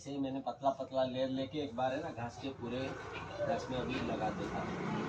ऐसे ही मैंने पतला पतला लेयर लेके एक बार है ना घास के पूरे घास में अभी लगा देता हूँ।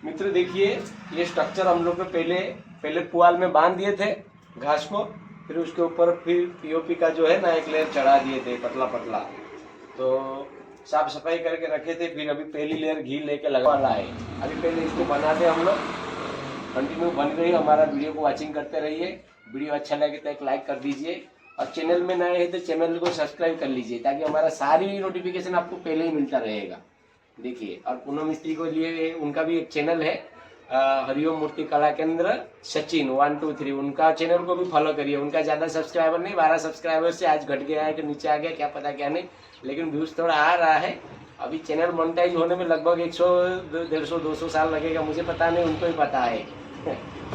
मित्र देखिए, ये स्ट्रक्चर हम लोग पहले पुआल में बांध दिए थे घास को, फिर उसके ऊपर फिर पीओपी का जो है ना एक लेयर चढ़ा दिए थे पतला पतला। तो साफ सफाई करके रखे थे, फिर अभी पहली लेयर घी लेके लगा वाला है। अभी पहले इसको बना दे हम लोग, कंटिन्यू बन रही हमारा वीडियो को वॉचिंग करते रहिए। वीडियो अच्छा लगे तो एक लाइक कर दीजिए, और चैनल में नए हैं तो चैनल को सब्सक्राइब कर लीजिए, ताकि हमारा सारी नोटिफिकेशन आपको पहले ही मिलता रहेगा। देखिए, और पूनम मिस्त्री को लिए उनका भी एक चैनल है, हरिओम मूर्ति कला केंद्र सचिन 1 2 3, उनका चैनल को भी फॉलो करिए। उनका ज़्यादा सब्सक्राइबर नहीं, 12 सब्सक्राइबर से आज घट गया है कि नीचे आ गया क्या पता क्या नहीं, लेकिन व्यूज़ थोड़ा आ रहा है। अभी चैनल मोनेटाइज होने में लगभग 100 150 200 साल लगेगा, मुझे पता नहीं, उनको ही पता है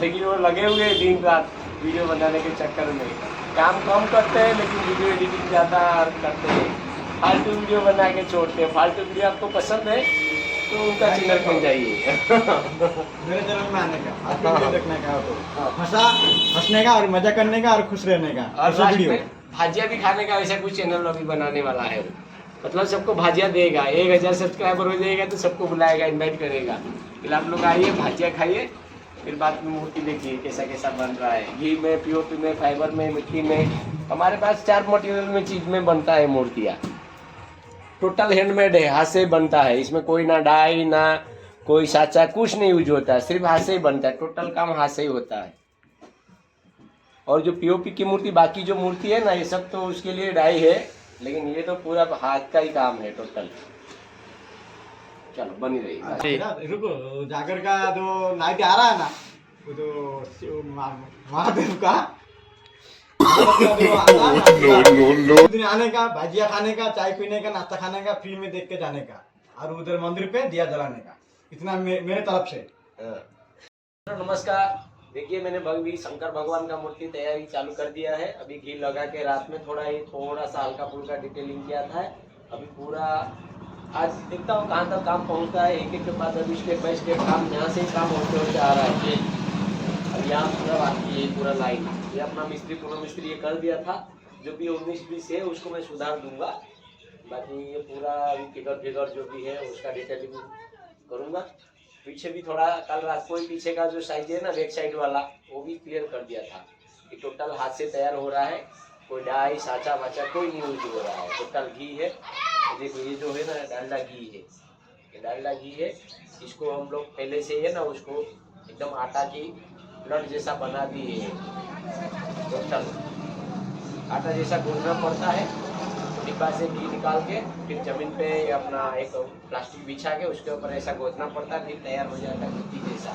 लेकिन वो लगे हुए हैं दिन रात वीडियो बनाने के चक्कर में। काम कम करते हैं लेकिन वीडियो एडिटिंग ज़्यादा करते हैं, फालतू वीडियो बना के छोड़ते हैं। फालतू वीडियो आपको पसंद है तो उनका चैनल पर जाइए मेरे चैनल में आने का, आपको वीडियो देखने का, तो हंसने का और मजा करने का और खुश रहने का, और लास्ट में भाजिया भी खाने का ऐसा कुछ चैनल अभी बनाने वाला है वो। मतलब सबको भाजिया देगा, 1000 सब्सक्राइबर हो जाएगा तो सबको बुलाएगा, इनवाइट करेगा। फिर आप लोग आइए, भाजिया खाइए, फिर बाद में मूर्ति देखिए कैसा कैसा बन रहा है। घी में, पीओपी में, फाइबर में, मिट्टी में, हमारे पास 4 मटेरियल में चीज में बनता है मूर्तियाँ। टोटल हैंडमेड है, हाथ से बनता है, इसमें कोई ना डाई ना कोई साचा कुछ नहीं यूज होता है, सिर्फ हाथ से ही बनता है। टोटल काम हाथ से ही होता है। और जो पीओपी की मूर्ति, बाकी जो मूर्ति है ना ये सब तो उसके लिए डाई है, लेकिन ये तो पूरा हाथ का ही काम है टोटल। चलो बनी रही। रुको, जागर का जो नाइट आ रहा है ना, वो जो महादेव का दिन आने का, भाजिया खाने का, चाय पीने का, नाश्ता खाने का, फ्री में देख के जाने का, और उधर मंदिर पे दिया जलाने का, इतना मेरे तरफ से। नमस्कार। देखिए, मैंने भगवी शंकर भगवान का मूर्ति तैयारी चालू कर दिया है। अभी घी लगा के रात में थोड़ा सा हल्का फुल्का डिटेलिंग किया था। अभी पूरा आज देखता हूँ कहाँ तक काम पहुँचता है। एक एक के बाद अभी स्टेप बाय स्टेप काम यहाँ से ही काम होते आ रहा है। अब यहाँ पूरा बाकी है, पूरा लाइन ये अपना मिस्त्री पूरा मिस्त्री ये कर दिया था। जो भी 19-20 है उसको मैं सुधार दूंगा। बाकी ये पूरा फिगर जो भी है उसका डिटेलिंग करूँगा। पीछे भी थोड़ा कल रात को ही पीछे का जो साइज है ना बैक साइड वाला, वो भी क्लियर कर दिया था। ये टोटल हाथ से तैयार हो रहा है, कोई डाई साचा वाचा कोई नहीं यूज हो रहा है। टोटल घी है। देखो ये जो है ना डालडा घी है, ये डालडा घी है। इसको हम लोग पहले से है ना उसको एकदम आटा की लट जैसा बना दिए है। टोटल आटा जैसा गूंथना पड़ता है। डिब्बा से घी निकाल के फिर जमीन पे अपना एक प्लास्टिक बिछा के उसके ऊपर ऐसा गोदना पड़ता है, फिर तैयार हो जाता है घी जैसा।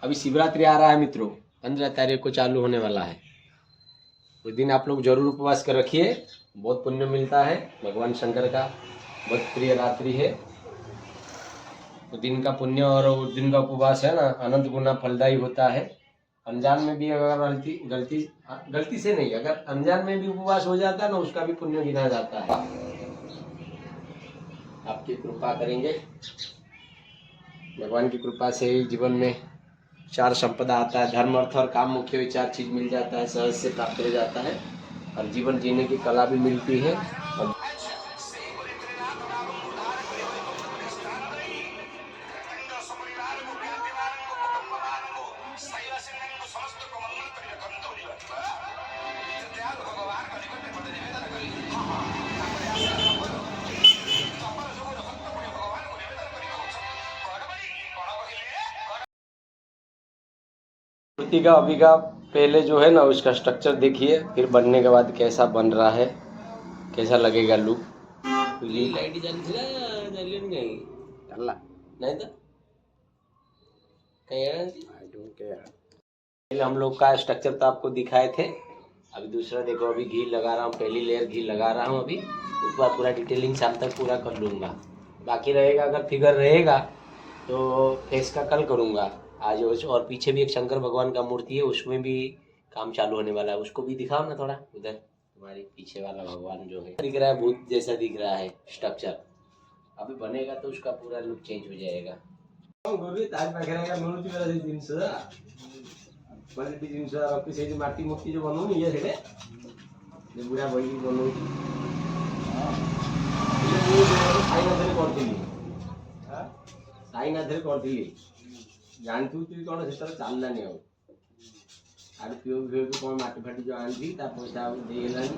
अभी शिवरात्रि आ रहा है मित्रों, 15 तारीख को चालू होने वाला है। उस दिन आप लोग जरूर उपवास कर रखिए, बहुत पुण्य मिलता है। भगवान शंकर का बहुत प्रिय रात्रि है। तो दिन का पुण्य और उस दिन का उपवास है ना अनंत गुना फलदायी होता है। अनजान में भी अगर गलती से नहीं, अगर अनजान में भी उपवास हो जाता है ना उसका भी पुण्य गिना जाता है। आपकी कृपा करेंगे, भगवान की कृपा से जीवन में 4 संपदा आता है। धर्म अर्थ और काम मुख्य हुई 4 चीज मिल जाता है, सहज से प्राप्त हो जाता है, और जीवन जीने की कला भी मिलती है। और मूर्ति का अभी का पहले जो है ना उसका स्ट्रक्चर देखिए, फिर बनने के बाद कैसा बन रहा है, कैसा लगेगा लुक। लाइट नहीं था आई डोंट केयर। पहले हम लोग का स्ट्रक्चर तो आपको दिखाए थे, अभी दूसरा देखो, अभी घी लगा रहा हूँ, पहली लेयर घी लगा रहा हूँ अभी, उसके बाद पूरा डिटेलिंग शाम तक पूरा कर लूँगा। बाकी रहेगा, अगर फिगर रहेगा तो फेस का कल करूँगा आज। और पीछे भी एक शंकर भगवान का मूर्ति है, उसमें भी काम चालू होने वाला है, उसको भी दिखाओ ना थोड़ा। उधर तुम्हारे पीछे वाला भगवान जो है दिख रहा है, भूत जैसा दिख रहा है स्ट्रक्चर, अभी बनेगा तो उसका पूरा लुक चेंज हो जाएगा। क्वालिटी जिनस रखी से माटी मूर्ति जो बनाऊनी ये सेटे जे बुढ़ा बही बनाऊची साईनाथ करथिली साईनाथ करथिली जानथु तु कोन सेतर चाललानी आ आड़ पिओ पिओ कोन माटी फाटी जो आंधी ता पैसा देलानी।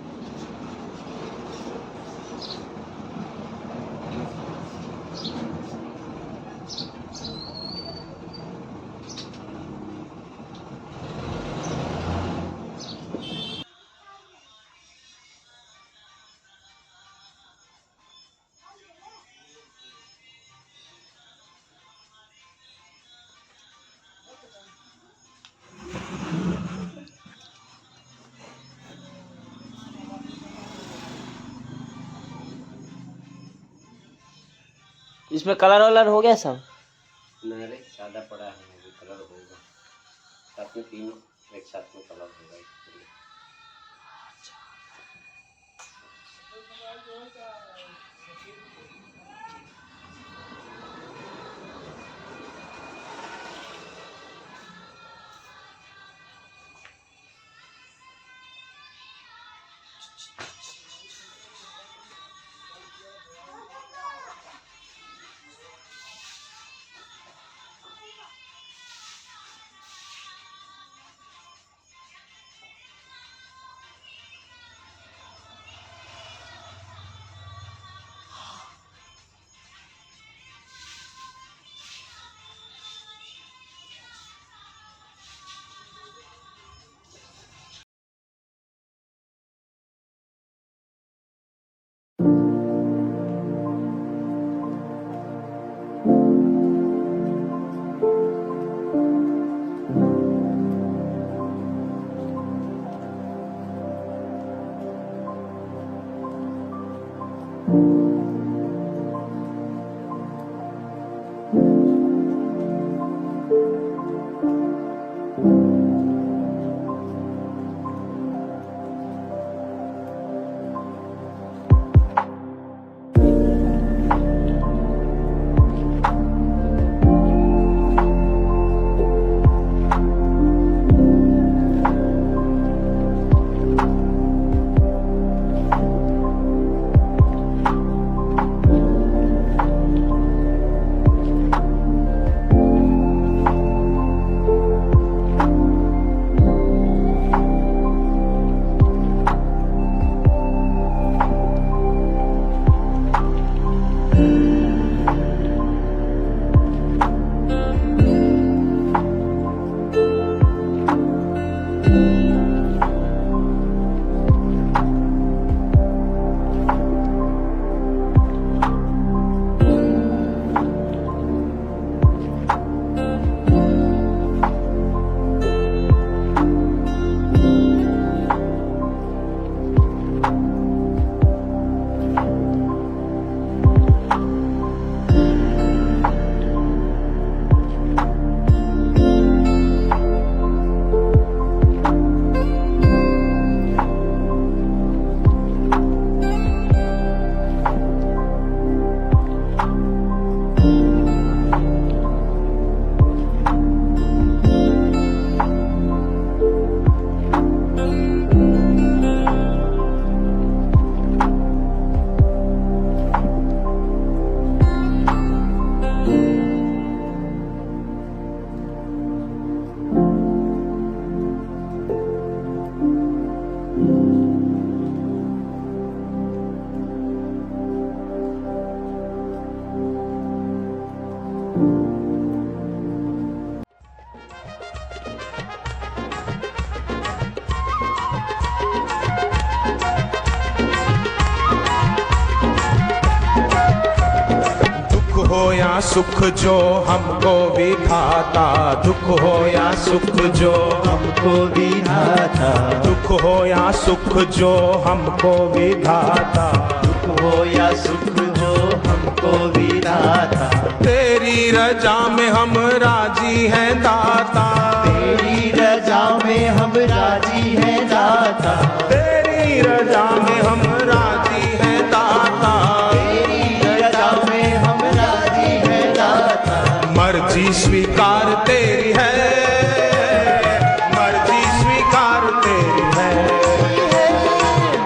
इसमें कलर वलर हो गया सब? ना रे सादा पड़ा है, अभी कलर होगा साथ में, तीन एक साथ में कलर होगा। सुख जो हमको विधाता, दुख हो या सुख जो हमको विधाता, दुख हो या सुख जो हमको विधाता, दुख हो या सुख जो हमको विधाता। तेरी रजा में हम राजी हैं दाता, तेरी रजा में हम राजी हैं दाता, तेरी रजा में हम राजी हैं दाता, तेरी रजा में हम राजी हैं दाता। मर्जी स्वीकार तेरी है, मर्जी स्वीकार तेरी है,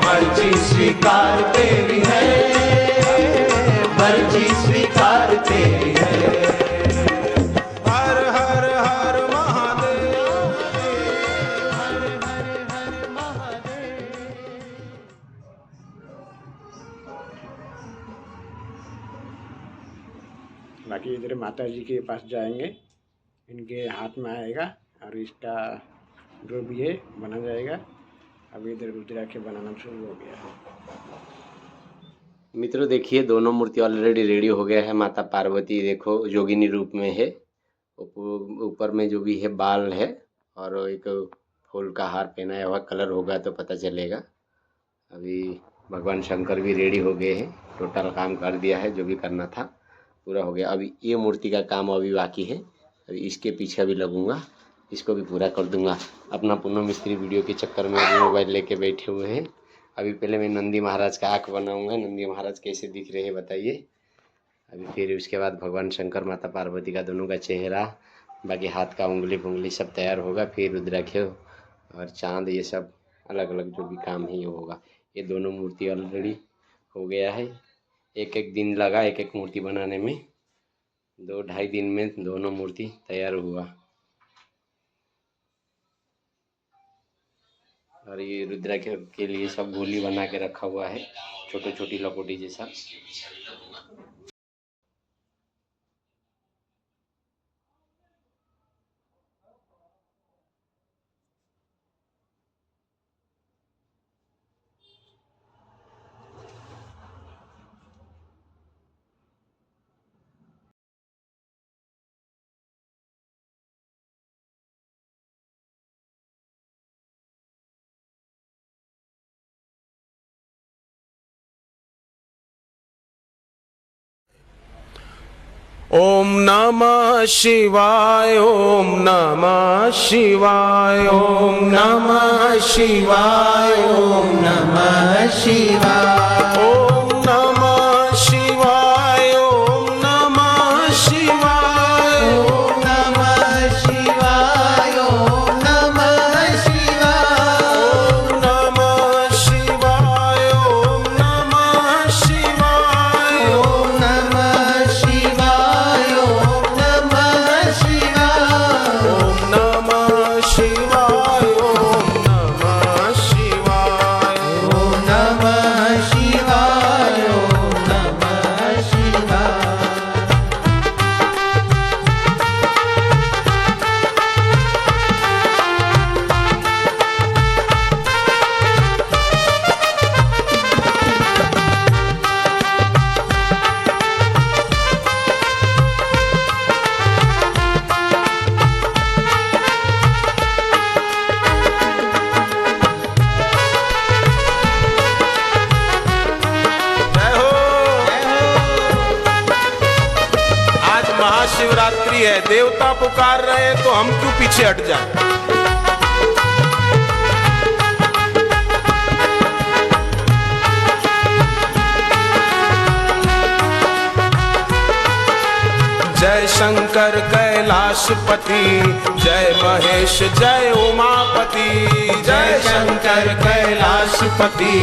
मर्जी स्वीकार तेरी है, मर्जी स्वीकार तेरी है। हर हर हर महादेव, हर हर हर महादेव। बाकी इधर माता जी के पास जाएंगे, इनके हाथ में आएगा और इसका जो भी है बना जाएगा। अभी इधर रुद्राक्ष बनाना शुरू हो गया है। मित्रों देखिए दोनों मूर्ति ऑलरेडी रेडी हो गया है। माता पार्वती देखो जोगिनी रूप में है, ऊपर में जो भी है बाल है और एक फूल का हार पहनाया हुआ, कलर होगा तो पता चलेगा। अभी भगवान शंकर भी रेडी हो गए हैं, टोटल काम कर दिया है, जो भी करना था पूरा हो गया। अभी ये मूर्ति का काम अभी बाकी है, अभी इसके पीछे भी लगूंगा, इसको भी पूरा कर दूंगा। अपना पूनम मिस्त्री वीडियो के चक्कर में अभी मोबाइल लेके बैठे हुए हैं। अभी पहले मैं नंदी महाराज का आँख बनाऊंगा, नंदी महाराज कैसे दिख रहे हैं बताइए। अभी फिर उसके बाद भगवान शंकर माता पार्वती का दोनों का चेहरा, बाकी हाथ का उंगली पुंगली सब तैयार होगा। फिर रुद्राक्ष और चांद ये सब अलग अलग जो भी काम है ये होगा। ये दोनों मूर्ति ऑलरेडी हो गया है। एक एक दिन लगा एक एक मूर्ति बनाने में, 2-2.5 दिन में दोनों मूर्ति तैयार हुआ। और ये रुद्राक्ष के लिए सब गोली बना के रखा हुआ है, छोटी छोटी लकोटी जैसा। ओम नमः शिवाय, ओम नमः शिवाय, ओम नमः शिवाय, ओम नमः शिवाय, ओम नमः शिवाय, ओम नमः शिवाय, ओम नमः शिवाय, ओम नमः शिवाय, ओम नमः शिवाय, ओम नमः शिवाय, ओम नमः शिवाय, ओम नमः शिवाय, ओम नमः शिवाय, ओम नमः शिवाय, ओम नमः शिवाय, ओम नमः शिवाय। जय हो। आज महाशिवरात्रि है, देवता पुकार रहे हैं तो हम क्यों पीछे हट जाएं? जय शंकर कैलाशपति, जय महेश जय उमापति, जय शंकर कैलाशपति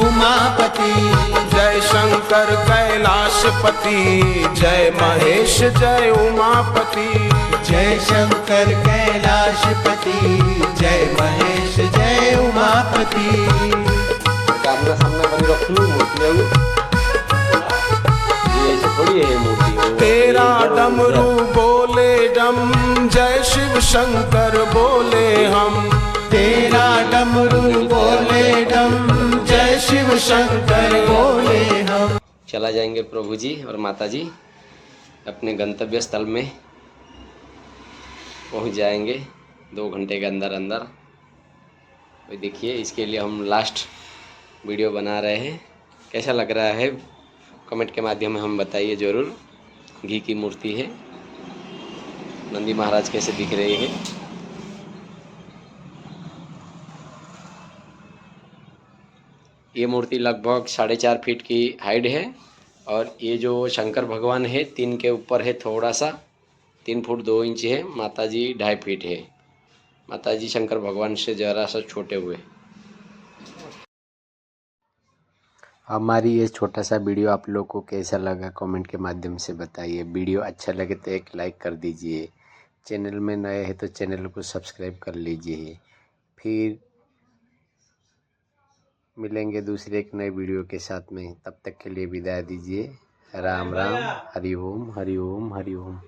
उमापति, जय शंकर कैलाशपति, जय महेश जय उमापति, जय शंकर कैलाशपति, जय महेश जय उमापति। कैमरा सामने बनी रख लूं मूर्ति, ये ऐसे थोड़ी है मूर्ति। तेरा डमरू बोले डम, जय शिव शंकर बोले हम, तेरा डमरू बोले डम, जय शिव शंकर बोले हम। चला जाएंगे प्रभु जी और माता जी अपने गंतव्य स्थल में पहुंच जाएंगे 2 घंटे के अंदर अंदर। तो देखिए इसके लिए हम लास्ट वीडियो बना रहे हैं। कैसा लग रहा है कमेंट के माध्यम में हम बताइए ज़रूर। घी की मूर्ति है, नंदी महाराज कैसे दिख रहे हैं। ये मूर्ति लगभग 4.5 फीट की हाइट है और ये जो शंकर भगवान है 3 के ऊपर है, थोड़ा सा 3 फुट 2 इंच है। माता जी 2.5 फीट है। माता जी शंकर भगवान से ज़रा सा छोटे हुए। हमारी ये छोटा सा वीडियो आप लोग को कैसा लगा कमेंट के माध्यम से बताइए। वीडियो अच्छा लगे तो एक लाइक कर दीजिए। चैनल में नए हैं तो चैनल को सब्सक्राइब कर लीजिए। फिर मिलेंगे दूसरे एक नए वीडियो के साथ में। तब तक के लिए विदाई दीजिए। राम राम, हरि ओम, हरि ओम, हरि ओम।